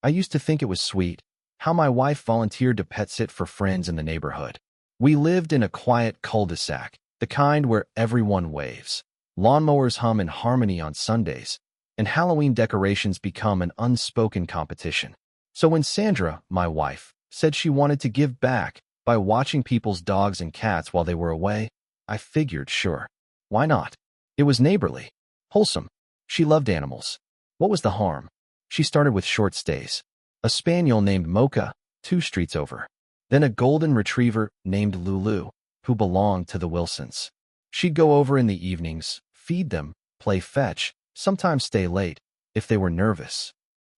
I used to think it was sweet how my wife volunteered to pet sit for friends in the neighborhood. We lived in a quiet cul-de-sac, the kind where everyone waves. Lawnmowers hum in harmony on Sundays, and Halloween decorations become an unspoken competition. So when Sandra, my wife, said she wanted to give back by watching people's dogs and cats while they were away, I figured, sure, why not? It was neighborly, wholesome. She loved animals. What was the harm? She started with short stays. A spaniel named Mocha, 2 streets over. Then a golden retriever named Lulu, who belonged to the Wilsons. She'd go over in the evenings, feed them, play fetch, sometimes stay late, if they were nervous.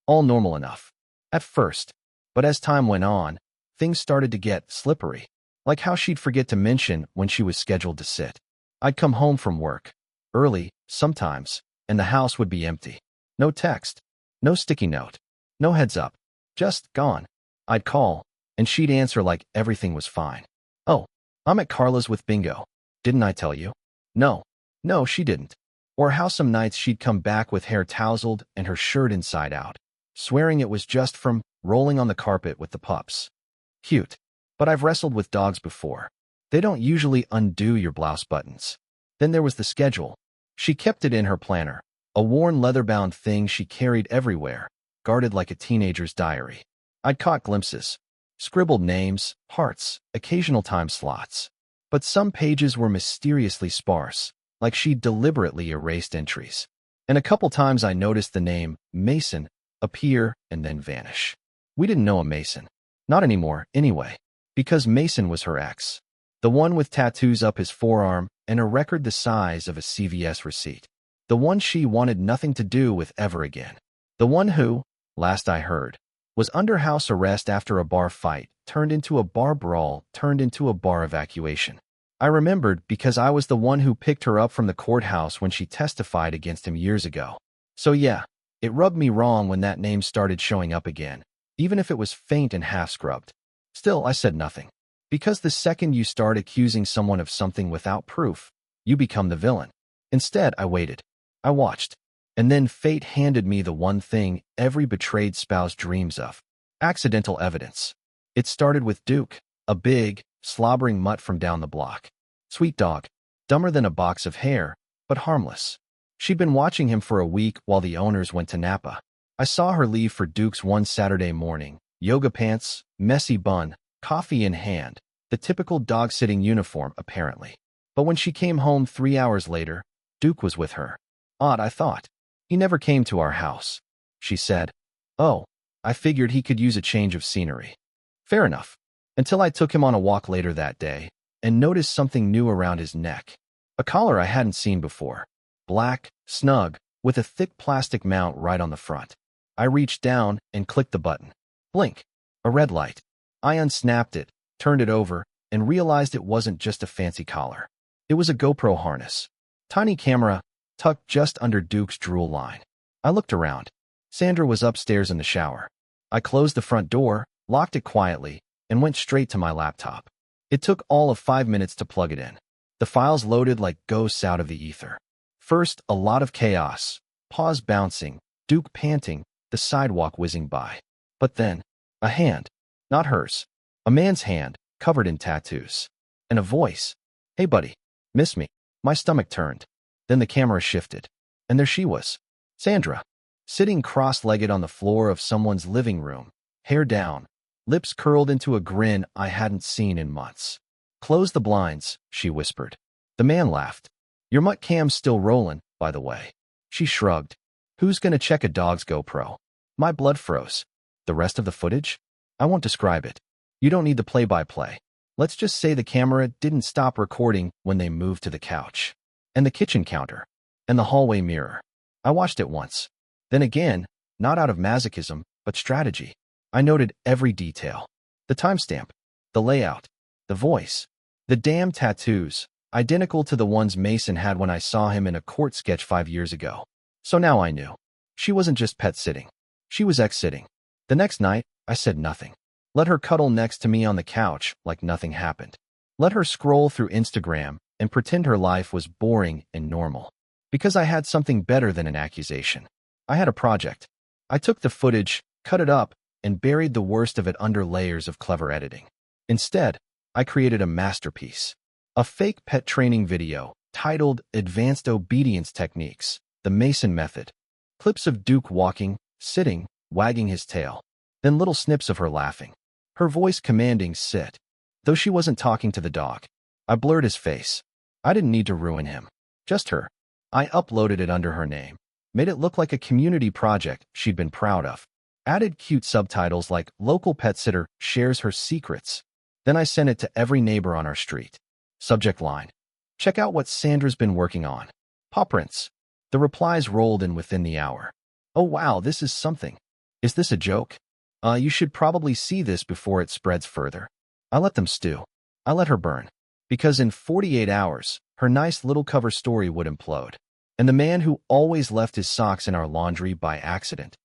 All normal enough. At first. But as time went on, things started to get slippery. Like how she'd forget to mention when she was scheduled to sit. I'd come home from work, early, sometimes, and the house would be empty. No text, no sticky note, no heads up, just gone. I'd call, and she'd answer like everything was fine. "Oh, I'm at Carla's with Bingo. Didn't I tell you?" No, she didn't. Or how some nights she'd come back with hair tousled and her shirt inside out, swearing it was just from rolling on the carpet with the pups. Cute. But I've wrestled with dogs before. They don't usually undo your blouse buttons. Then there was the schedule. She kept it in her planner, a worn leather-bound thing she carried everywhere, guarded like a teenager's diary. I'd caught glimpses. Scribbled names, hearts, occasional time slots. But some pages were mysteriously sparse, like she'd deliberately erased entries. And a couple times I noticed the name Mason appear and then vanish. We didn't know a Mason. Not anymore, anyway. Because Mason was her ex. The one with tattoos up his forearm and a record the size of a CVS receipt. The one she wanted nothing to do with ever again. The one who, last I heard, was under house arrest after a bar fight turned into a bar brawl turned into a bar evacuation. I remembered because I was the one who picked her up from the courthouse when she testified against him years ago. So yeah, it rubbed me wrong when that name started showing up again, even if it was faint and half-scrubbed. Still, I said nothing. Because the second you start accusing someone of something without proof, you become the villain. Instead, I waited. I watched. And then fate handed me the one thing every betrayed spouse dreams of. Accidental evidence. It started with Duke, a big, slobbering mutt from down the block. Sweet dog. Dumber than a box of hair, but harmless. She'd been watching him for a week while the owners went to Napa. I saw her leave for Duke's one Saturday morning. Yoga pants, messy bun, coffee in hand. The typical dog-sitting uniform, apparently. But when she came home 3 hours later, Duke was with her. Odd, I thought. He never came to our house, she said. Oh, I figured he could use a change of scenery. Fair enough. Until I took him on a walk later that day and noticed something new around his neck. A collar I hadn't seen before. Black, snug, with a thick plastic mount right on the front. I reached down and clicked the button. Blink. A red light. I unsnapped it, turned it over, and realized it wasn't just a fancy collar. It was a GoPro harness. Tiny camera, tucked just under Duke's drool line. I looked around. Sandra was upstairs in the shower. I closed the front door, locked it quietly, and went straight to my laptop. It took all of 5 minutes to plug it in. The files loaded like ghosts out of the ether. First, a lot of chaos. Paws bouncing, Duke panting, the sidewalk whizzing by. But then, a hand. Not hers. A man's hand, covered in tattoos. And a voice. "Hey buddy, miss me?" My stomach turned. Then the camera shifted. And there she was. Sandra. Sitting cross-legged on the floor of someone's living room. Hair down. Lips curled into a grin I hadn't seen in months. "Close the blinds," she whispered. The man laughed. "Your mutt cam's still rolling, by the way." She shrugged. "Who's gonna check a dog's GoPro?" My blood froze. The rest of the footage? I won't describe it. You don't need the play-by-play. Let's just say the camera didn't stop recording when they moved to the couch. And the kitchen counter. And the hallway mirror. I watched it once. Then again, not out of masochism, but strategy. I noted every detail. The timestamp. The layout. The voice. The damn tattoos, identical to the ones Mason had when I saw him in a court sketch 5 years ago. So now I knew. She wasn't just pet-sitting. She was ex-sitting. The next night, I said nothing. Let her cuddle next to me on the couch like nothing happened. Let her scroll through Instagram and pretend her life was boring and normal. Because I had something better than an accusation. I had a project. I took the footage, cut it up, and buried the worst of it under layers of clever editing. Instead, I created a masterpiece. A fake pet training video titled Advanced Obedience Techniques, the Mason Method. Clips of Duke walking, sitting, wagging his tail. Then little snips of her laughing. Her voice commanding sit. Though she wasn't talking to the dog. I blurred his face. I didn't need to ruin him. Just her. I uploaded it under her name. Made it look like a community project she'd been proud of. Added cute subtitles like Local Pet Sitter Shares Her Secrets. Then I sent it to every neighbor on our street. Subject line. Check out what Sandra's been working on. Paw prints. The replies rolled in within the hour. Oh wow, this is something. Is this a joke? You should probably see this before it spreads further. I let them stew. I let her burn. Because in 48 hours, her nice little cover story would implode. And the man who always left his socks in our laundry by accident.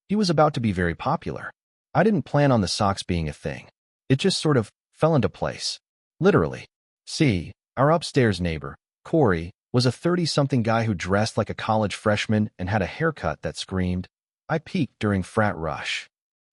He was about to be very popular. I didn't plan on the socks being a thing. It just sort of fell into place. Literally. See, our upstairs neighbor, Corey, was a 30-something guy who dressed like a college freshman and had a haircut that screamed. I peaked during frat rush.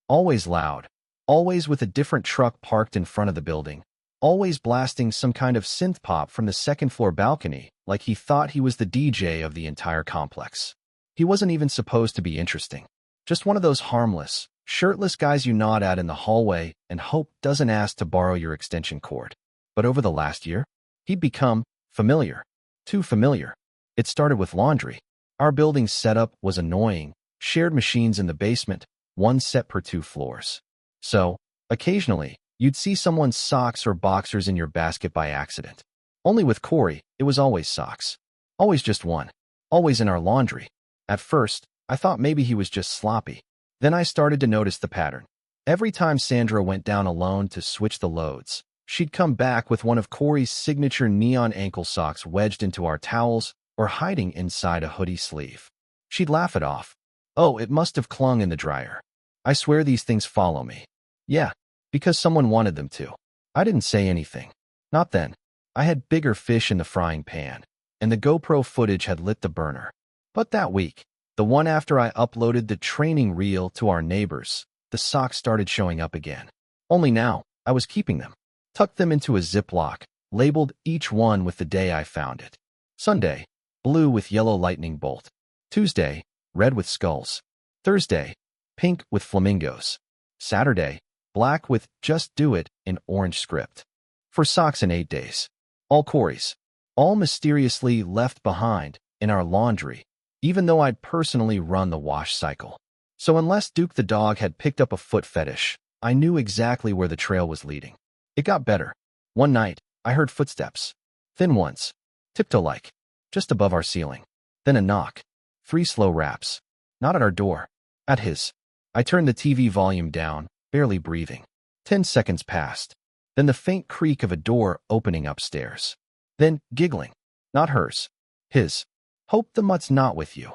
Always loud. Always with a different truck parked in front of the building. Always blasting some kind of synth pop from the second-floor balcony, like he thought he was the DJ of the entire complex. He wasn't even supposed to be interesting. Just one of those harmless, shirtless guys you nod at in the hallway and hope doesn't ask to borrow your extension cord. But over the last year, he'd become familiar. Too familiar. It started with laundry. Our building's setup was annoying. Shared machines in the basement, one set per 2 floors. So, occasionally, you'd see someone's socks or boxers in your basket by accident. Only with Corey, it was always socks. Always just one. Always in our laundry. At first, I thought maybe he was just sloppy. Then I started to notice the pattern. Every time Sandra went down alone to switch the loads, she'd come back with one of Corey's signature neon ankle socks wedged into our towels or hiding inside a hoodie sleeve. She'd laugh it off. Oh, it must have clung in the dryer. I swear these things follow me. Yeah, because someone wanted them to. I didn't say anything. Not then. I had bigger fish in the frying pan, and the GoPro footage had lit the burner. But that week, the one after I uploaded the training reel to our neighbors, the socks started showing up again. Only now, I was keeping them. Tucked them into a Ziploc, labeled each one with the day I found it. Sunday, blue with yellow lightning bolt. Tuesday, red with skulls. Thursday, pink with flamingos. Saturday, black with just do it in orange script. For socks in 8 days. All Corey's. All mysteriously left behind in our laundry, even though I'd personally run the wash cycle. So unless Duke the dog had picked up a foot fetish, I knew exactly where the trail was leading. It got better. One night, I heard footsteps. Thin ones. Tiptoe-like. Just above our ceiling. Then a knock. 3 slow raps. Not at our door. At his. I turned the TV volume down, barely breathing. 10 seconds passed. Then the faint creak of a door opening upstairs. Then giggling. Not hers. His. Hope the mutt's not with you.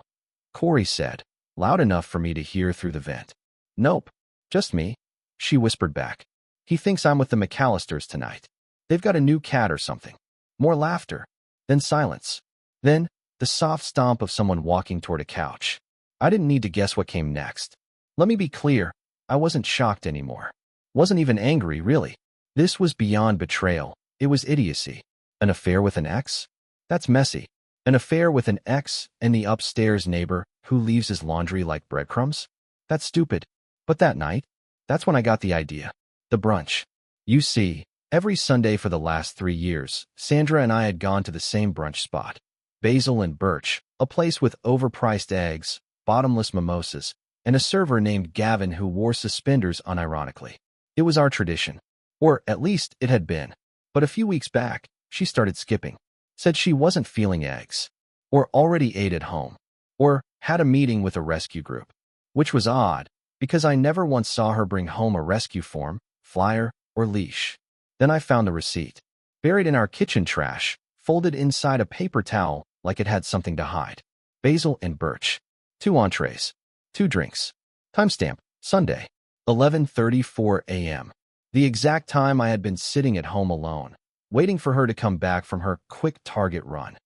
Corey said, loud enough for me to hear through the vent. Nope. Just me. She whispered back. He thinks I'm with the McAllisters tonight. They've got a new cat or something. More laughter. Then silence. Then, the soft stomp of someone walking toward a couch. I didn't need to guess what came next. Let me be clear, I wasn't shocked anymore. Wasn't even angry, really. This was beyond betrayal. It was idiocy. An affair with an ex? That's messy. An affair with an ex and the upstairs neighbor who leaves his laundry like breadcrumbs? That's stupid. But that night, that's when I got the idea. The brunch. You see, every Sunday for the last 3 years, Sandra and I had gone to the same brunch spot. Basil and Birch, a place with overpriced eggs, bottomless mimosas, and a server named Gavin who wore suspenders unironically. It was our tradition. Or at least it had been. But a few weeks back, she started skipping. Said she wasn't feeling eggs. Or already ate at home. Or had a meeting with a rescue group. Which was odd, because I never once saw her bring home a rescue form, flyer, or leash. Then I found the receipt. Buried in our kitchen trash, folded inside a paper towel like it had something to hide. Basil and Birch. 2 entrees. 2 drinks. Timestamp, Sunday, 11:34 a.m. The exact time I had been sitting at home alone, waiting for her to come back from her quick Target run.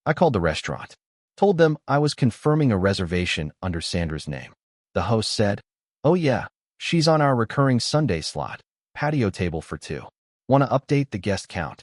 I called the restaurant. Told them I was confirming a reservation under Sandra's name. The host said, Oh yeah, she's on our recurring Sunday slot. Patio table for two. Want to update the guest count?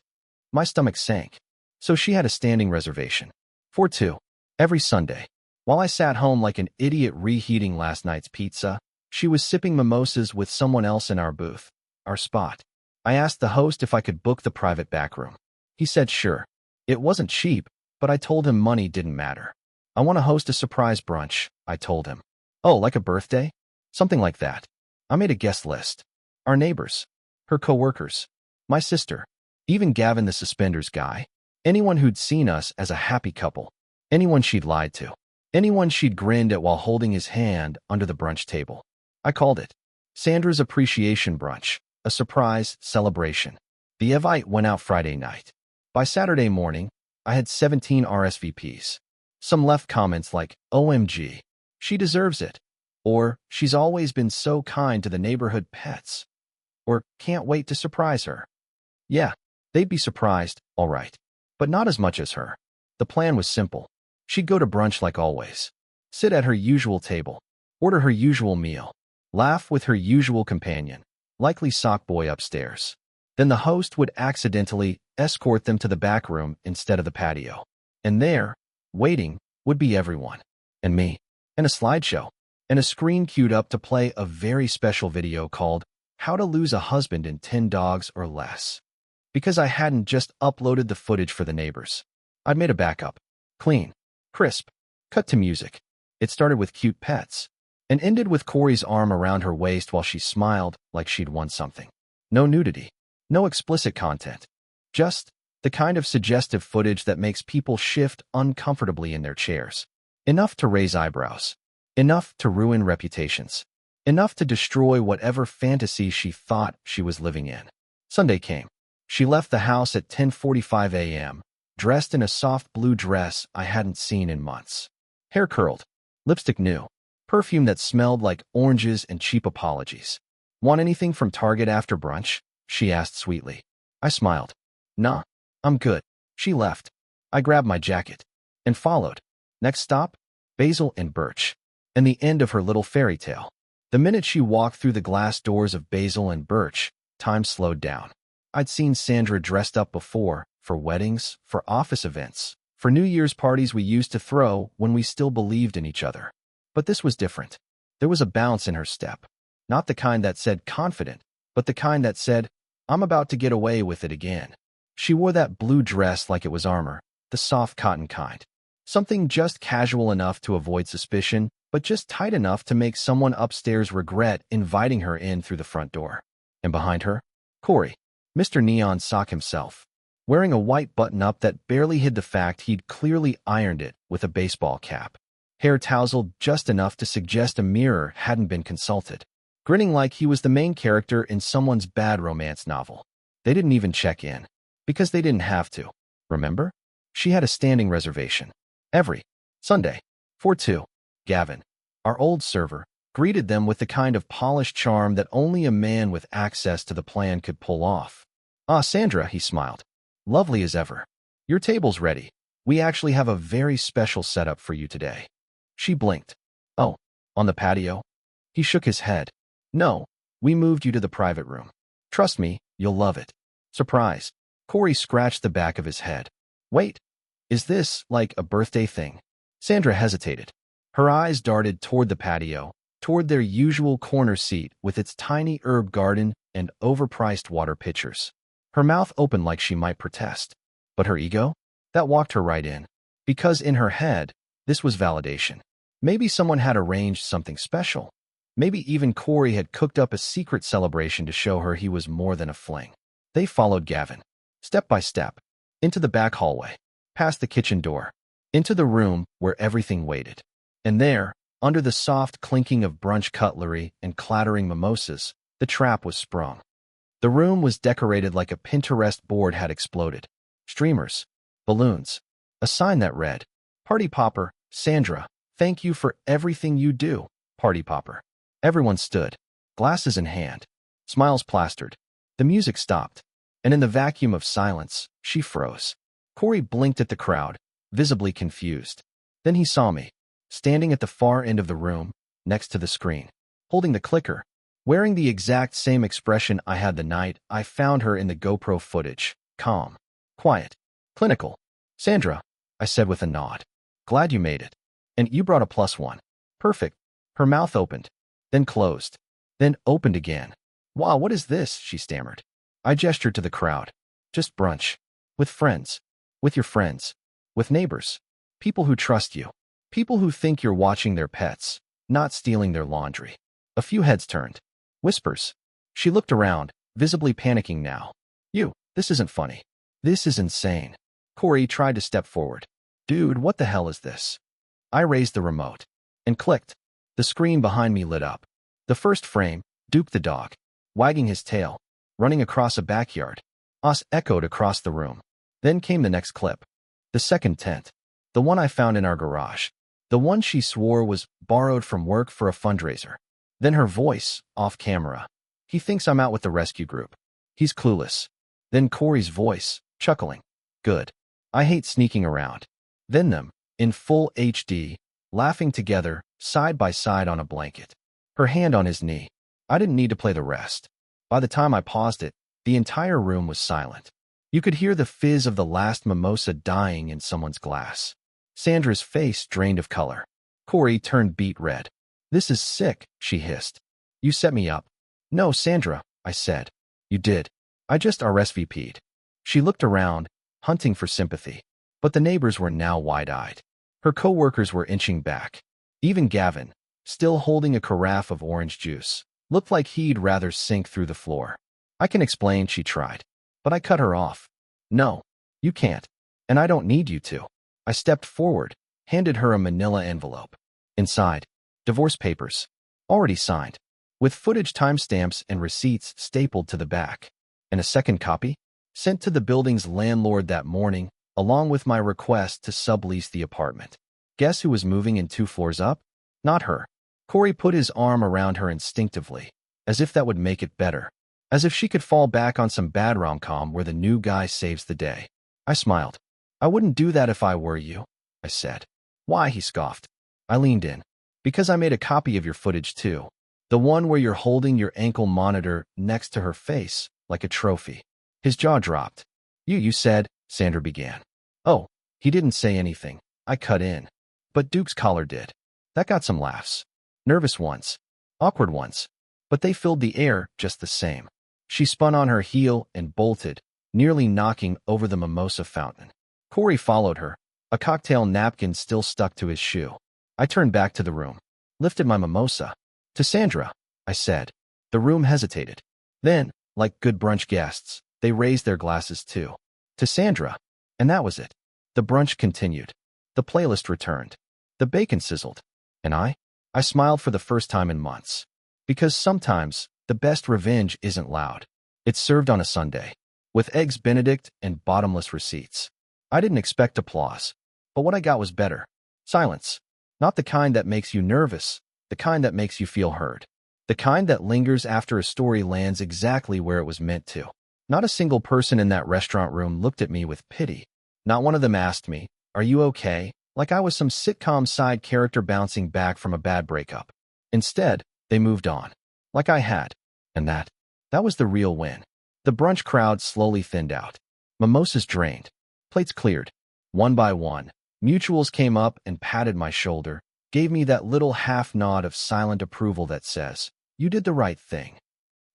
My stomach sank. So she had a standing reservation. For two. Every Sunday. While I sat home like an idiot reheating last night's pizza, she was sipping mimosas with someone else in our booth, our spot. I asked the host if I could book the private back room. He said sure. It wasn't cheap, but I told him money didn't matter. I want to host a surprise brunch, I told him. Oh, like a birthday? Something like that. I made a guest list. Our neighbors. Her coworkers. My sister. Even Gavin the suspenders guy. Anyone who'd seen us as a happy couple. Anyone she'd lied to. Anyone she'd grinned at while holding his hand under the brunch table. I called it Sandra's Appreciation Brunch, a surprise celebration. The invite went out Friday night. By Saturday morning, I had 17 RSVPs. Some left comments like, OMG, she deserves it. Or, she's always been so kind to the neighborhood pets. Or, can't wait to surprise her. Yeah, they'd be surprised, all right. But not as much as her. The plan was simple. She'd go to brunch like always. Sit at her usual table. Order her usual meal. Laugh with her usual companion, likely sock boy upstairs. Then the host would accidentally escort them to the back room instead of the patio. And there, waiting, would be everyone. And me. And a slideshow. And a screen queued up to play a very special video called How to Lose a Husband in 10 Dogs or Less. Because I hadn't just uploaded the footage for the neighbors. I'd made a backup. Clean. Crisp. Cut to music. It started with cute pets. And ended with Corey's arm around her waist while she smiled like she'd won something. No nudity. No explicit content. Just the kind of suggestive footage that makes people shift uncomfortably in their chairs. Enough to raise eyebrows. Enough to ruin reputations. Enough to destroy whatever fantasy she thought she was living in. Sunday came. She left the house at 10:45 a.m., dressed in a soft blue dress I hadn't seen in months. Hair curled. Lipstick new. Perfume that smelled like oranges and cheap apologies. Want anything from Target after brunch? She asked sweetly. I smiled. Nah, I'm good. She left. I grabbed my jacket. And followed. Next stop? Basil and Birch. And the end of her little fairy tale. The minute she walked through the glass doors of Basil and Birch, time slowed down. I'd seen Sandra dressed up before, for weddings, for office events, for New Year's parties we used to throw when we still believed in each other. But this was different. There was a bounce in her step. Not the kind that said confident, but the kind that said, I'm about to get away with it again. She wore that blue dress like it was armor, the soft cotton kind. Something just casual enough to avoid suspicion, but just tight enough to make someone upstairs regret inviting her in through the front door. And behind her, Corey, Mr. Neon Sock himself, wearing a white button-up that barely hid the fact he'd clearly ironed it with a baseball cap. Hair tousled just enough to suggest a mirror hadn't been consulted. Grinning like he was the main character in someone's bad romance novel. They didn't even check in. Because they didn't have to. Remember? She had a standing reservation. Every Sunday. For two. Gavin, our old server, greeted them with the kind of polished charm that only a man with access to the plan could pull off. Ah, Sandra, he smiled. Lovely as ever. Your table's ready. We actually have a very special setup for you today. She blinked. Oh, on the patio? He shook his head. No, we moved you to the private room. Trust me, you'll love it. Surprise. Corey scratched the back of his head. Wait, is this like a birthday thing? Sandra hesitated. Her eyes darted toward the patio, toward their usual corner seat with its tiny herb garden and overpriced water pitchers. Her mouth opened like she might protest. But her ego? That walked her right in. Because in her head, this was validation. Maybe someone had arranged something special. Maybe even Corey had cooked up a secret celebration to show her he was more than a fling. They followed Gavin, step by step, into the back hallway, past the kitchen door, into the room where everything waited. And there, under the soft clinking of brunch cutlery and clattering mimosas, the trap was sprung. The room was decorated like a Pinterest board had exploded. Streamers, balloons, a sign that read, Party Popper, Sandra, thank you for everything you do, Party Popper. Everyone stood, glasses in hand, smiles plastered. The music stopped, and in the vacuum of silence, she froze. Corey blinked at the crowd, visibly confused. Then he saw me, standing at the far end of the room, next to the screen. holding the clicker, wearing the exact same expression I had the night I found her in the GoPro footage. Calm, quiet, clinical. Sandra, I said with a nod. Glad you made it. And you brought a +1. Perfect. Her mouth opened, then closed, then opened again. Wow, what is this? She stammered. I gestured to the crowd. Just brunch. With friends. With your friends. With neighbors. People who trust you. People who think you're watching their pets, not stealing their laundry. A few heads turned. Whispers. She looked around, visibly panicking now. This isn't funny. This is insane. Corey tried to step forward. Dude, what the hell is this? I raised the remote and clicked. The screen behind me lit up. The first frame, Duke the dog, wagging his tail, running across a backyard. Us echoed across the room. Then came the next clip. The second tent. The one I found in our garage. The one she swore was borrowed from work for a fundraiser. Then her voice, off camera. He thinks I'm out with the rescue group. He's clueless. Then Corey's voice, chuckling. Good. I hate sneaking around. Then them, in full HD, laughing together, side by side on a blanket. Her hand on his knee. I didn't need to play the rest. By the time I paused it, the entire room was silent. You could hear the fizz of the last mimosa dying in someone's glass. Sandra's face drained of color. Corey turned beet red. This is sick, she hissed. You set me up. No, Sandra, I said. You did. I just RSVP'd. She looked around, hunting for sympathy. But the neighbors were now wide-eyed. Her co-workers were inching back. Even Gavin, still holding a carafe of orange juice, looked like he'd rather sink through the floor. I can explain, she tried. But I cut her off. No, you can't. And I don't need you to. I stepped forward, handed her a manila envelope. Inside, divorce papers. Already signed. With footage timestamps and receipts stapled to the back. And a second copy? Sent to the building's landlord that morning, along with my request to sublease the apartment. Guess who was moving in 2 floors up? Not her. Corey put his arm around her instinctively, as if that would make it better. As if she could fall back on some bad rom-com where the new guy saves the day. I smiled. I wouldn't do that if I were you, I said. Why? He scoffed. I leaned in. Because I made a copy of your footage too. The one where you're holding your ankle monitor next to her face, like a trophy. His jaw dropped. You said, Sandra began. Oh, he didn't say anything. I cut in. But Duke's collar did. That got some laughs. Nervous ones. Awkward ones. But they filled the air just the same. She spun on her heel and bolted, nearly knocking over the mimosa fountain. Corey followed her, a cocktail napkin still stuck to his shoe. I turned back to the room, lifted my mimosa. To Sandra, I said. The room hesitated. Then, like good brunch guests, they raised their glasses too. To Sandra. And that was it. The brunch continued. The playlist returned. The bacon sizzled. And I smiled for the first time in months. Because sometimes, the best revenge isn't loud. It's served on a Sunday. With eggs Benedict and bottomless receipts. I didn't expect applause. But what I got was better. Silence. Not the kind that makes you nervous. The kind that makes you feel heard. The kind that lingers after a story lands exactly where it was meant to. Not a single person in that restaurant room looked at me with pity. Not one of them asked me, "Are you okay?" Like I was some sitcom side character bouncing back from a bad breakup. Instead, they moved on. Like I had. And that was the real win. The brunch crowd slowly thinned out. Mimosas drained. Plates cleared. One by one, mutuals came up and patted my shoulder, gave me that little half nod of silent approval that says, you did the right thing.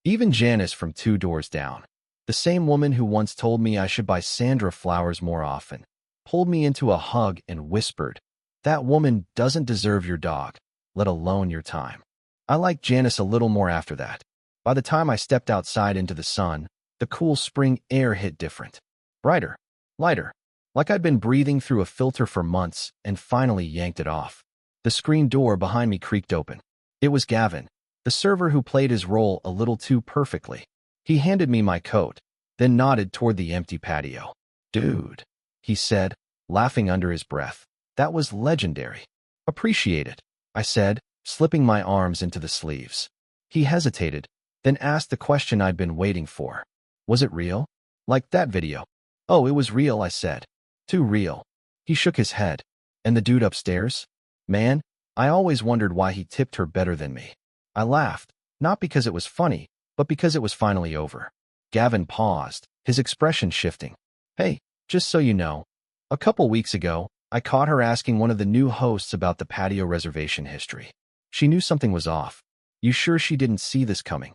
Even Janice from 2 doors down, the same woman who once told me I should buy Sandra flowers more often, pulled me into a hug and whispered, that woman doesn't deserve your dog, let alone your time. I liked Janice a little more after that. By the time I stepped outside into the sun, the cool spring air hit different. Brighter, lighter, like I'd been breathing through a filter for months and finally yanked it off. The screen door behind me creaked open. It was Gavin, the server who played his role a little too perfectly. He handed me my coat, then nodded toward the empty patio. Dude, he said, laughing under his breath. That was legendary. Appreciate it, I said, slipping my arms into the sleeves. He hesitated, then asked the question I'd been waiting for. Was it real? Like that video? Oh, it was real, I said. Too real. He shook his head. And the dude upstairs? Man, I always wondered why he tipped her better than me. I laughed, not because it was funny, but because it was finally over. Gavin paused, his expression shifting. Hey, just so you know, a couple weeks ago, I caught her asking one of the new hosts about the patio reservation history. She knew something was off. You sure she didn't see this coming?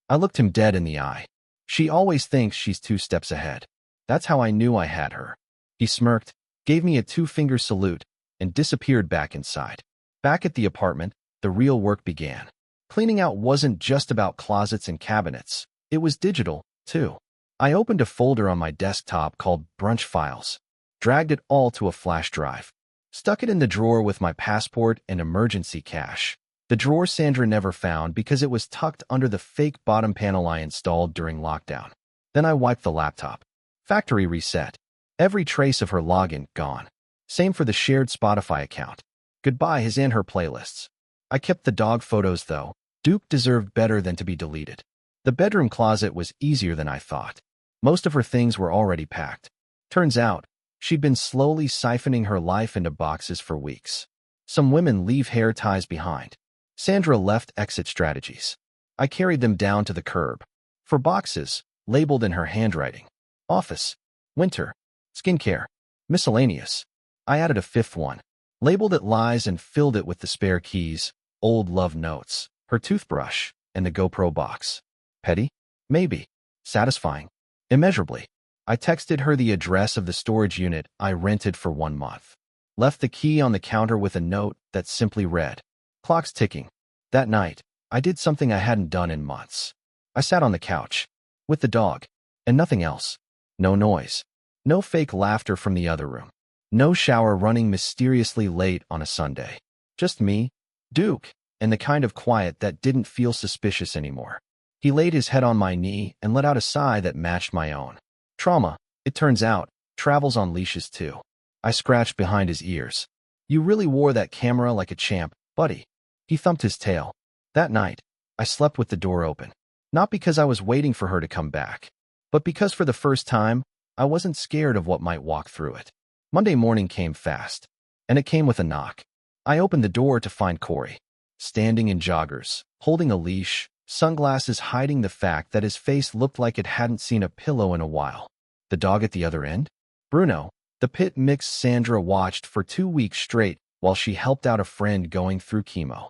I looked him dead in the eye. She always thinks she's 2 steps ahead. That's how I knew I had her. He smirked, gave me a 2-finger salute, and disappeared back inside. Back at the apartment, the real work began. Cleaning out wasn't just about closets and cabinets. It was digital, too. I opened a folder on my desktop called Brunch Files, dragged it all to a flash drive, stuck it in the drawer with my passport and emergency cash. The drawer Sandra never found because it was tucked under the fake bottom panel I installed during lockdown. Then I wiped the laptop. Factory reset. Every trace of her login gone. Same for the shared Spotify account. Goodbye his and her playlists. I kept the dog photos though. Duke deserved better than to be deleted. The bedroom closet was easier than I thought. Most of her things were already packed. Turns out, she'd been slowly siphoning her life into boxes for weeks. Some women leave hair ties behind. Sandra left exit strategies. I carried them down to the curb. For boxes, labeled in her handwriting. Office, winter, skincare, miscellaneous. I added a 5th one. Labeled it lies and filled it with the spare keys, old love notes, her toothbrush, and the GoPro box. Petty? Maybe. Satisfying? Immeasurably. I texted her the address of the storage unit I rented for 1 month. Left the key on the counter with a note that simply read, "Clock's ticking." That night, I did something I hadn't done in months. I sat on the couch, with the dog, and nothing else. No noise. No fake laughter from the other room. No shower running mysteriously late on a Sunday. Just me, Duke, and the kind of quiet that didn't feel suspicious anymore. He laid his head on my knee and let out a sigh that matched my own. Trauma, it turns out, travels on leashes too. I scratched behind his ears. You really wore that camera like a champ, buddy. He thumped his tail. That night, I slept with the door open. Not because I was waiting for her to come back, but because for the first time, I wasn't scared of what might walk through it. Monday morning came fast, and it came with a knock. I opened the door to find Corey, standing in joggers, holding a leash, sunglasses hiding the fact that his face looked like it hadn't seen a pillow in a while. The dog at the other end? Bruno, the pit mix Sandra watched for 2 weeks straight while she helped out a friend going through chemo.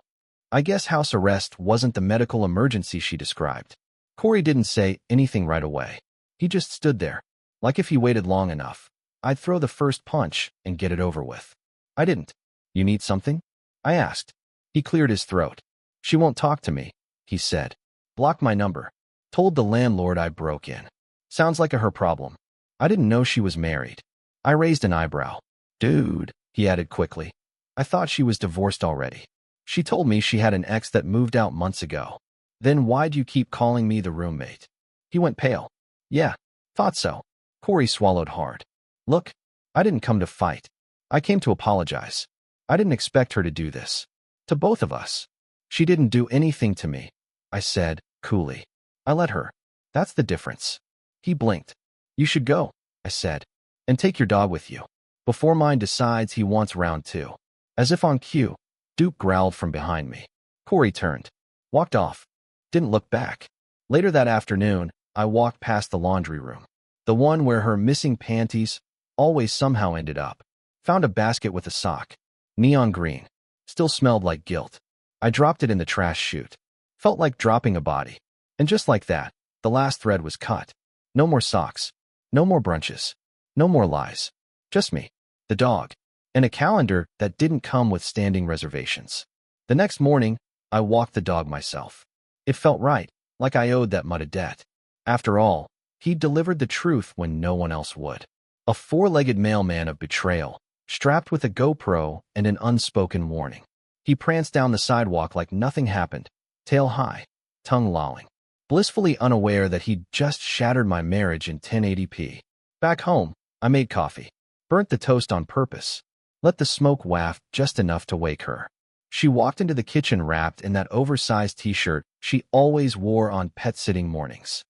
I guess house arrest wasn't the medical emergency she described. Corey didn't say anything right away. He just stood there, like if he waited long enough, I'd throw the first punch and get it over with. I didn't. You need something? I asked. He cleared his throat. She won't talk to me, he said. Blocked my number. Told the landlord I broke in. Sounds like a her problem. I didn't know she was married. I raised an eyebrow. Dude, he added quickly. I thought she was divorced already. She told me she had an ex that moved out months ago. Then why'd you keep calling me the roommate? He went pale. Yeah, thought so. Corey swallowed hard. Look, I didn't come to fight. I came to apologize. I didn't expect her to do this. To both of us. She didn't do anything to me, I said, coolly. I let her. That's the difference. He blinked. You should go, I said, and take your dog with you. Before mine decides he wants round 2. As if on cue, Duke growled from behind me. Corey turned. Walked off. Didn't look back. Later that afternoon, I walked past the laundry room. The one where her missing panties always somehow ended up. Found a basket with a sock. Neon green. Still smelled like guilt. I dropped it in the trash chute. Felt like dropping a body. And just like that, the last thread was cut. No more socks. No more brunches. No more lies. Just me, the dog, and a calendar that didn't come with standing reservations. The next morning, I walked the dog myself. It felt right, like I owed that mutt a debt. After all, he'd delivered the truth when no one else would. A 4-legged mailman of betrayal, strapped with a GoPro and an unspoken warning. He pranced down the sidewalk like nothing happened, tail high, tongue lolling, blissfully unaware that he'd just shattered my marriage in 1080p. Back home, I made coffee, burnt the toast on purpose, let the smoke waft just enough to wake her. She walked into the kitchen wrapped in that oversized t-shirt she always wore on pet-sitting mornings.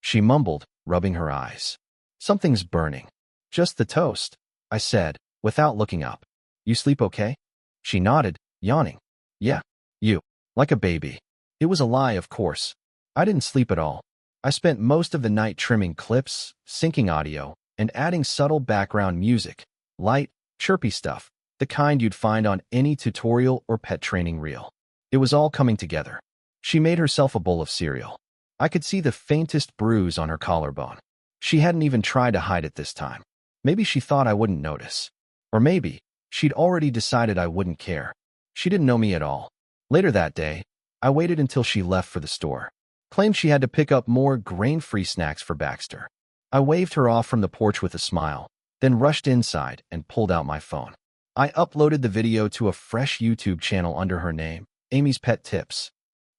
She mumbled, rubbing her eyes. Something's burning. Just the toast, I said, without looking up. You sleep okay? She nodded, yawning. Yeah. You. Like a baby. It was a lie, of course. I didn't sleep at all. I spent most of the night trimming clips, syncing audio, and adding subtle background music, light, chirpy stuff, the kind you'd find on any tutorial or pet training reel. It was all coming together. She made herself a bowl of cereal. I could see the faintest bruise on her collarbone. She hadn't even tried to hide it this time. Maybe she thought I wouldn't notice. Or maybe she'd already decided I wouldn't care. She didn't know me at all. Later that day, I waited until she left for the store. Claimed she had to pick up more grain-free snacks for Baxter. I waved her off from the porch with a smile, then rushed inside and pulled out my phone. I uploaded the video to a fresh YouTube channel under her name, Amy's Pet Tips.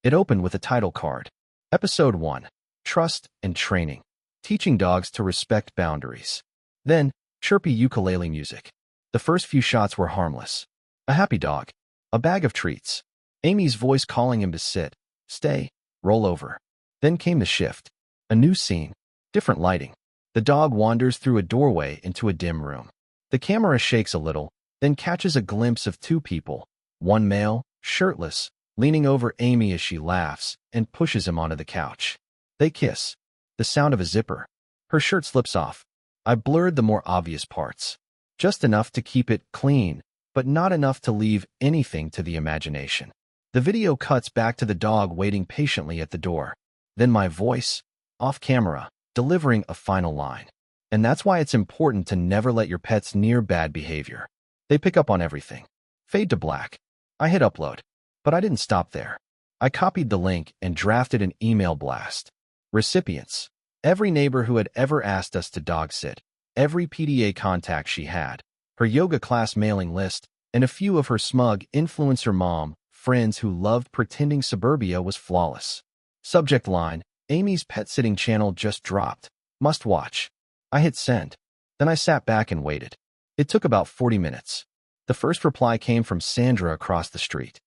It opened with a title card. Episode 1. Trust and Training. Teaching dogs to respect boundaries. Then, chirpy ukulele music. The first few shots were harmless. A happy dog. A bag of treats. Amy's voice calling him to sit, stay, roll over. Then came the shift. A new scene. Different lighting. The dog wanders through a doorway into a dim room. The camera shakes a little, then catches a glimpse of two people. One male, shirtless, leaning over Amy as she laughs and pushes him onto the couch. They kiss. The sound of a zipper. Her shirt slips off. I blurred the more obvious parts. Just enough to keep it clean, but not enough to leave anything to the imagination. The video cuts back to the dog waiting patiently at the door. Then my voice, off camera, delivering a final line. And that's why it's important to never let your pets near bad behavior. They pick up on everything. Fade to black. I hit upload. But I didn't stop there. I copied the link and drafted an email blast. Recipients. Every neighbor who had ever asked us to dog sit. Every PDA contact she had. Her yoga class mailing list. And a few of her smug influencer mom friends who loved pretending suburbia was flawless. Subject line, Amy's pet sitting channel just dropped. Must watch. I hit send. Then I sat back and waited. It took about 40 minutes. The first reply came from Sandra across the street.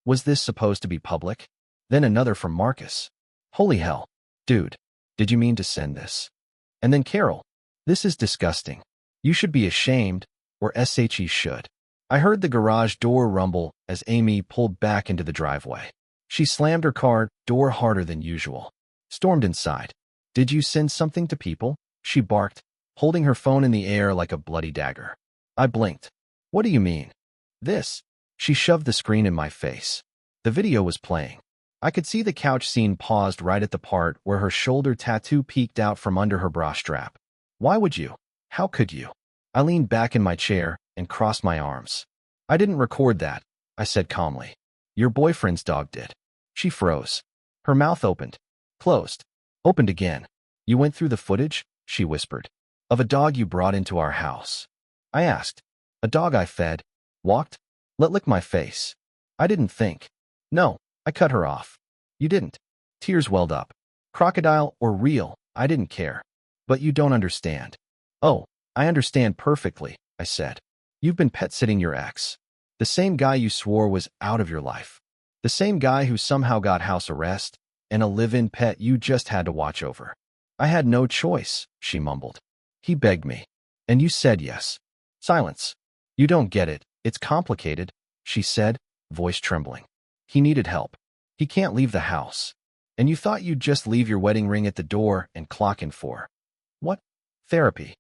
Was this supposed to be public? Then another from Marcus. Holy hell. Dude, did you mean to send this? And then Carol. This is disgusting. You should be ashamed, or SHE should. I heard the garage door rumble as Amy pulled back into the driveway. She slammed her car door harder than usual. Stormed inside. Did you send something to people? She barked, holding her phone in the air like a bloody dagger. I blinked. What do you mean? This. She shoved the screen in my face. The video was playing. I could see the couch scene paused right at the part where her shoulder tattoo peeked out from under her bra strap. Why would you? How could you? I leaned back in my chair and crossed my arms. I didn't record that, I said calmly. Your boyfriend's dog did. She froze. Her mouth opened. Closed. Opened again. You went through the footage? She whispered. Of a dog you brought into our house. I asked. A dog I fed, walked, let lick my face. I didn't think. No, I cut her off. You didn't. Tears welled up. Crocodile or real, I didn't care. But you don't understand. Oh, I understand perfectly, I said. You've been pet-sitting your ex. The same guy you swore was out of your life. The same guy who somehow got house arrest and a live-in pet you just had to watch over. I had no choice, she mumbled. He begged me. And you said yes. Silence. You don't get it. It's complicated, she said, voice trembling. He needed help. He can't leave the house. And you thought you'd just leave your wedding ring at the door and clock in for. What? Therapy.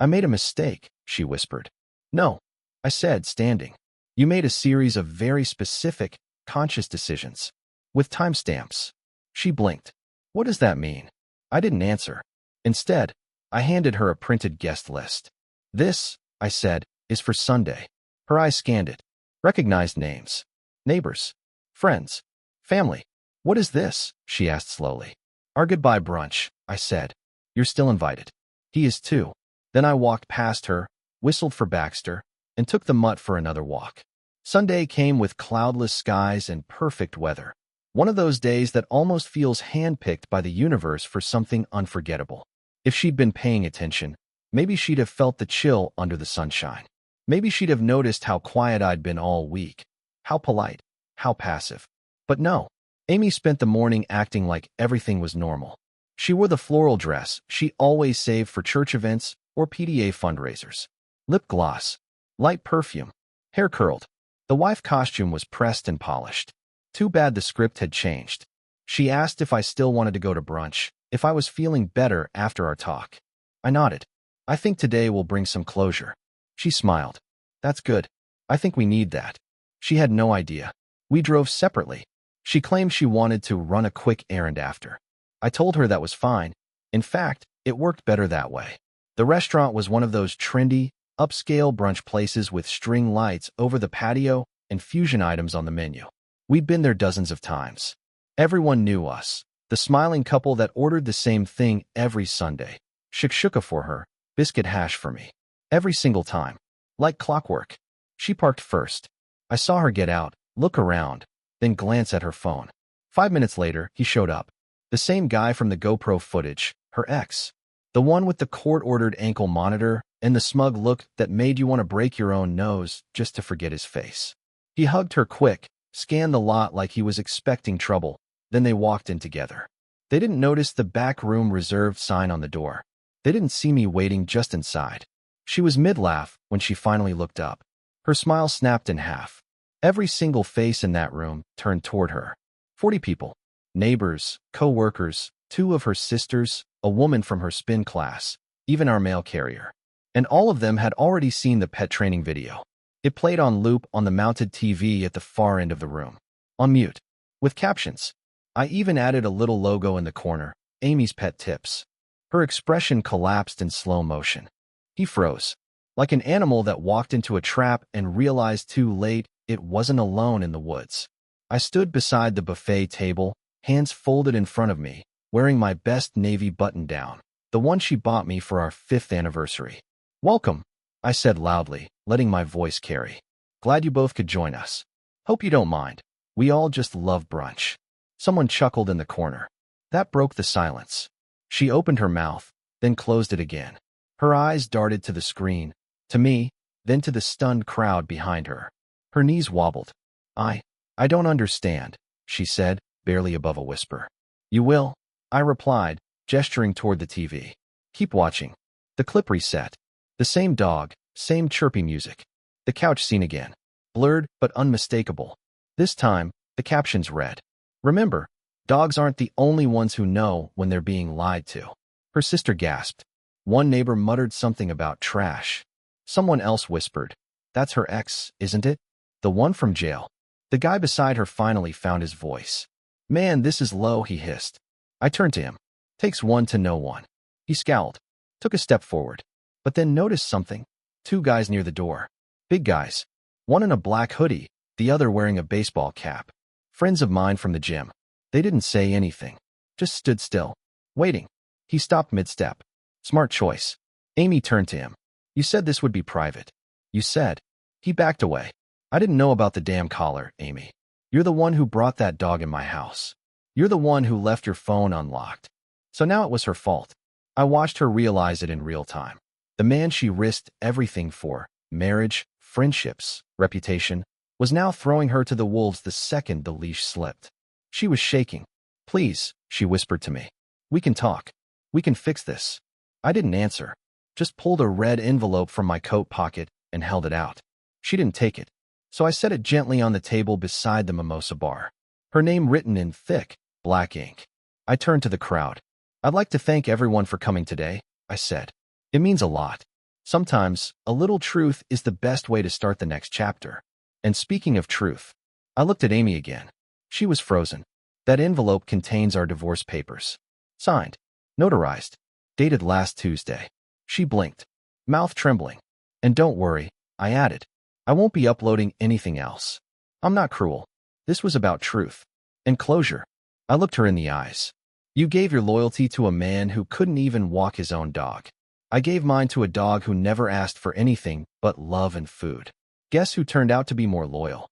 I made a mistake, she whispered. No, I said, standing. You made a series of very specific, conscious decisions. With timestamps. She blinked. What does that mean? I didn't answer. Instead, I handed her a printed guest list. This, I said, is for Sunday. Her eyes scanned it. Recognized names. Neighbors. Friends. Family. What is this? She asked slowly. Our goodbye brunch, I said. You're still invited. He is too. Then I walked past her, whistled for Baxter, and took the mutt for another walk. Sunday came with cloudless skies and perfect weather. One of those days that almost feels handpicked by the universe for something unforgettable. If she'd been paying attention, maybe she'd have felt the chill under the sunshine. Maybe she'd have noticed how quiet I'd been all week. How polite. How passive. But no. Amy spent the morning acting like everything was normal. She wore the floral dress she always saved for church events or PDA fundraisers. Lip gloss. Light perfume. Hair curled. The wife costume was pressed and polished. Too bad the script had changed. She asked if I still wanted to go to brunch, if I was feeling better after our talk. I nodded. I think today will bring some closure. She smiled. That's good. I think we need that. She had no idea. We drove separately. She claimed she wanted to run a quick errand after. I told her that was fine. In fact, it worked better that way. The restaurant was one of those trendy, upscale brunch places with string lights over the patio and fusion items on the menu. We'd been there dozens of times. Everyone knew us. The smiling couple that ordered the same thing every Sunday. Shakshuka for her, biscuit hash for me. Every single time. Like clockwork. She parked first. I saw her get out, look around, then glance at her phone. 5 minutes later, he showed up. The same guy from the GoPro footage, her ex. The one with the court-ordered ankle monitor and the smug look that made you want to break your own nose just to forget his face. He hugged her quick, scanned the lot like he was expecting trouble, then they walked in together. They didn't notice the back room reserved sign on the door. They didn't see me waiting just inside. She was mid-laugh when she finally looked up. Her smile snapped in half. Every single face in that room turned toward her. 40 people. Neighbors, co-workers, 2 of her sisters, a woman from her spin class, even our mail carrier. And all of them had already seen the pet training video. It played on loop on the mounted TV at the far end of the room. On mute. With captions. I even added a little logo in the corner, Amy's Pet Tips. Her expression collapsed in slow motion. He froze. Like an animal that walked into a trap and realized too late it wasn't alone in the woods. I stood beside the buffet table, hands folded in front of me, wearing my best navy button-down, the one she bought me for our 5th anniversary. Welcome, I said loudly, letting my voice carry. Glad you both could join us. Hope you don't mind. We all just love brunch. Someone chuckled in the corner. That broke the silence. She opened her mouth, then closed it again. Her eyes darted to the screen, to me, then to the stunned crowd behind her. Her knees wobbled. I don't understand, she said, barely above a whisper. You will, I replied, gesturing toward the TV. Keep watching. The clip reset. The same dog, same chirpy music. The couch scene again. Blurred but unmistakable. This time, the captions read, Remember, dogs aren't the only ones who know when they're being lied to. Her sister gasped. One neighbor muttered something about trash. Someone else whispered, That's her ex, isn't it? The one from jail. The guy beside her finally found his voice. Man, this is low, he hissed. I turned to him. Takes one to know one. He scowled, took a step forward, but then noticed something. 2 guys near the door. Big guys. One in a black hoodie, the other wearing a baseball cap. Friends of mine from the gym. They didn't say anything. Just stood still. Waiting. He stopped mid-step. Smart choice. Amy turned to him. You said this would be private. You said. He backed away. I didn't know about the damn collar, Amy. You're the one who brought that dog in my house. You're the one who left your phone unlocked. So now it was her fault. I watched her realize it in real time. The man she risked everything for, marriage, friendships, reputation, was now throwing her to the wolves the second the leash slipped. She was shaking. Please, she whispered to me. We can talk. We can fix this. I didn't answer. Just pulled a red envelope from my coat pocket and held it out. She didn't take it. So I set it gently on the table beside the mimosa bar. Her name written in thick, black ink. I turned to the crowd. I'd like to thank everyone for coming today, I said. It means a lot. Sometimes, a little truth is the best way to start the next chapter. And speaking of truth, I looked at Amy again. She was frozen. That envelope contains our divorce papers. Signed. Notarized. Dated last Tuesday. She blinked. Mouth trembling. And don't worry, I added. I won't be uploading anything else. I'm not cruel. This was about truth. And closure. I looked her in the eyes. You gave your loyalty to a man who couldn't even walk his own dog. I gave mine to a dog who never asked for anything but love and food. Guess who turned out to be more loyal?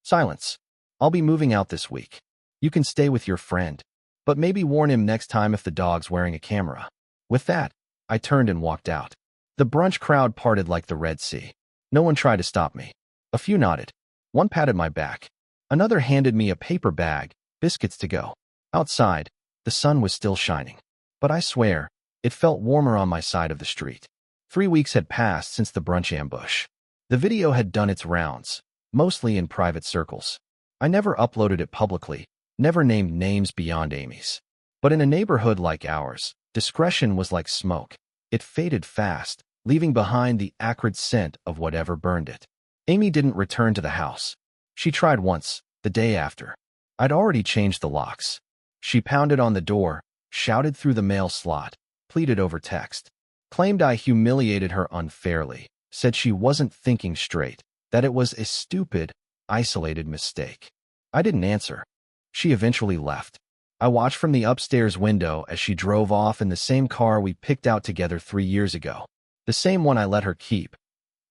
Silence. I'll be moving out this week. You can stay with your friend, but maybe warn him next time if the dog's wearing a camera. With that, I turned and walked out. The brunch crowd parted like the Red Sea. No one tried to stop me. A few nodded. One patted my back. Another handed me a paper bag, biscuits to go. Outside, the sun was still shining. But I swear, it felt warmer on my side of the street. 3 weeks had passed since the brunch ambush. The video had done its rounds, mostly in private circles. I never uploaded it publicly, never named names beyond Amy's. But in a neighborhood like ours, discretion was like smoke. It faded fast, leaving behind the acrid scent of whatever burned it. Amy didn't return to the house. She tried once, the day after. I'd already changed the locks. She pounded on the door, shouted through the mail slot, pleaded over text, claimed I humiliated her unfairly, said she wasn't thinking straight, that it was a stupid, isolated mistake. I didn't answer. She eventually left. I watched from the upstairs window as she drove off in the same car we picked out together 3 years ago. The same one I let her keep.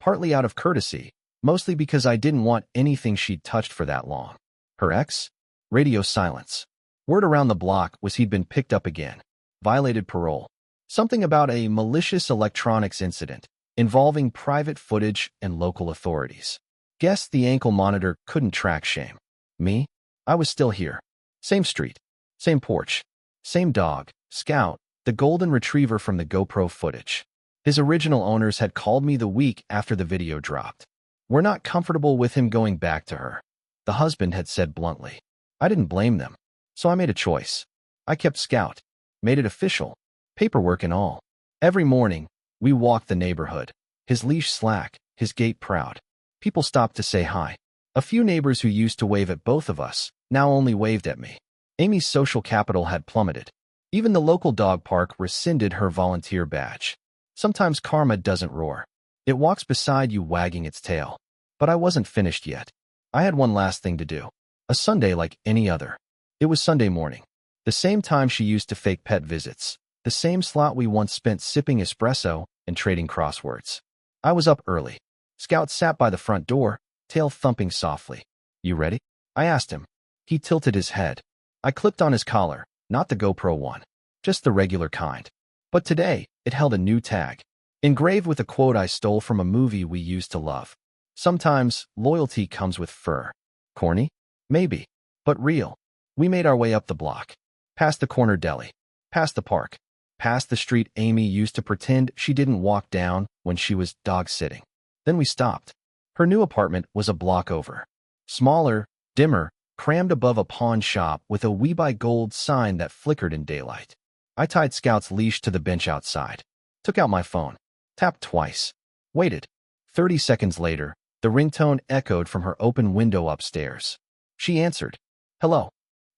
Partly out of courtesy, mostly because I didn't want anything she'd touched for that long. Her ex? Radio silence. Word around the block was he'd been picked up again. Violated parole. Something about a malicious electronics incident involving private footage and local authorities. Guess the ankle monitor couldn't track shame. Me? I was still here. Same street. Same porch. Same dog, Scout, the golden retriever from the GoPro footage. His original owners had called me the week after the video dropped. We're not comfortable with him going back to her, the husband had said bluntly. I didn't blame them, so I made a choice. I kept Scout, made it official, paperwork and all. Every morning, we walked the neighborhood, his leash slack, his gait proud. People stopped to say hi. A few neighbors who used to wave at both of us now only waved at me. Amy's social capital had plummeted. Even the local dog park rescinded her volunteer badge. Sometimes karma doesn't roar. It walks beside you wagging its tail. But I wasn't finished yet. I had one last thing to do. A Sunday like any other. It was Sunday morning. The same time she used to fake pet visits. The same slot we once spent sipping espresso and trading crosswords. I was up early. Scout sat by the front door, tail thumping softly. You ready? I asked him. He tilted his head. I clicked on his collar, not the GoPro one, just the regular kind. But today, it held a new tag, engraved with a quote I stole from a movie we used to love. Sometimes, loyalty comes with fur. Corny? Maybe. But real. We made our way up the block. Past the corner deli. Past the park. Past the street Amy used to pretend she didn't walk down when she was dog-sitting. Then we stopped. Her new apartment was a block over. Smaller, dimmer, crammed above a pawn shop with a We Buy Gold sign that flickered in daylight. I tied Scout's leash to the bench outside. Took out my phone. Tapped twice. Waited. 30 seconds later, the ringtone echoed from her open window upstairs. She answered. Hello.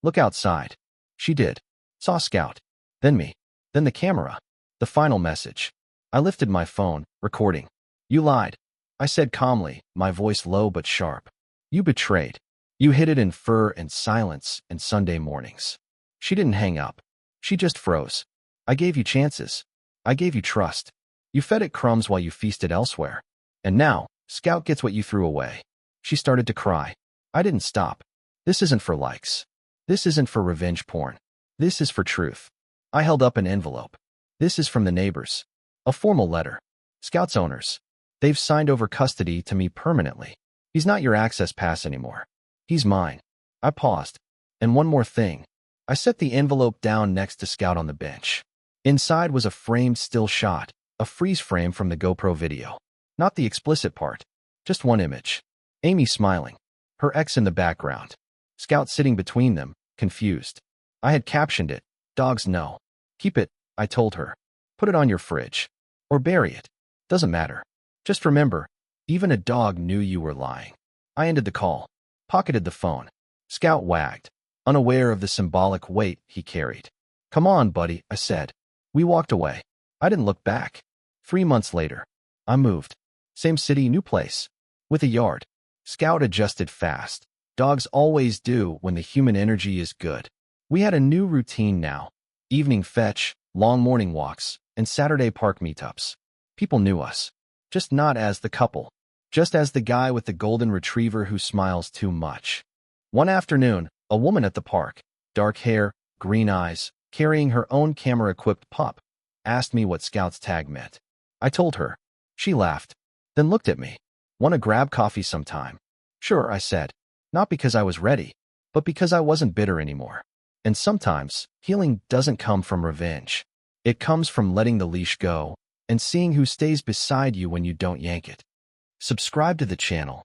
Look outside. She did. Saw Scout. Then me. Then the camera. The final message. I lifted my phone, recording. You lied. I said calmly, my voice low but sharp. You betrayed. You hid it in fur and silence and Sunday mornings. She didn't hang up. She just froze. I gave you chances. I gave you trust. You fed it crumbs while you feasted elsewhere. And now, Scout gets what you threw away. She started to cry. I didn't stop. This isn't for likes. This isn't for revenge porn. This is for truth. I held up an envelope. This is from the neighbors. A formal letter. Scout's owners. They've signed over custody to me permanently. He's not your access pass anymore. He's mine. I paused. And one more thing. I set the envelope down next to Scout on the bench. Inside was a framed still shot, a freeze frame from the GoPro video. Not the explicit part. Just one image. Amy smiling. Her ex in the background. Scout sitting between them, confused. I had captioned it. Dogs know. Keep it, I told her. Put it on your fridge. Or bury it. Doesn't matter. Just remember, even a dog knew you were lying. I ended the call. Pocketed the phone. Scout wagged, unaware of the symbolic weight he carried. Come on, buddy, I said. We walked away. I didn't look back. 3 months later, I moved. Same city, new place. With a yard. Scout adjusted fast. Dogs always do when the human energy is good. We had a new routine now. Evening fetch, long morning walks, and Saturday park meetups. People knew us. Just not as the couple. Just as the guy with the golden retriever who smiles too much. One afternoon, a woman at the park, dark hair, green eyes, carrying her own camera-equipped pup, asked me what Scout's tag meant. I told her. She laughed, then looked at me. Want to grab coffee sometime? Sure, I said. Not because I was ready, but because I wasn't bitter anymore. And sometimes, healing doesn't come from revenge. It comes from letting the leash go and seeing who stays beside you when you don't yank it. Subscribe to the channel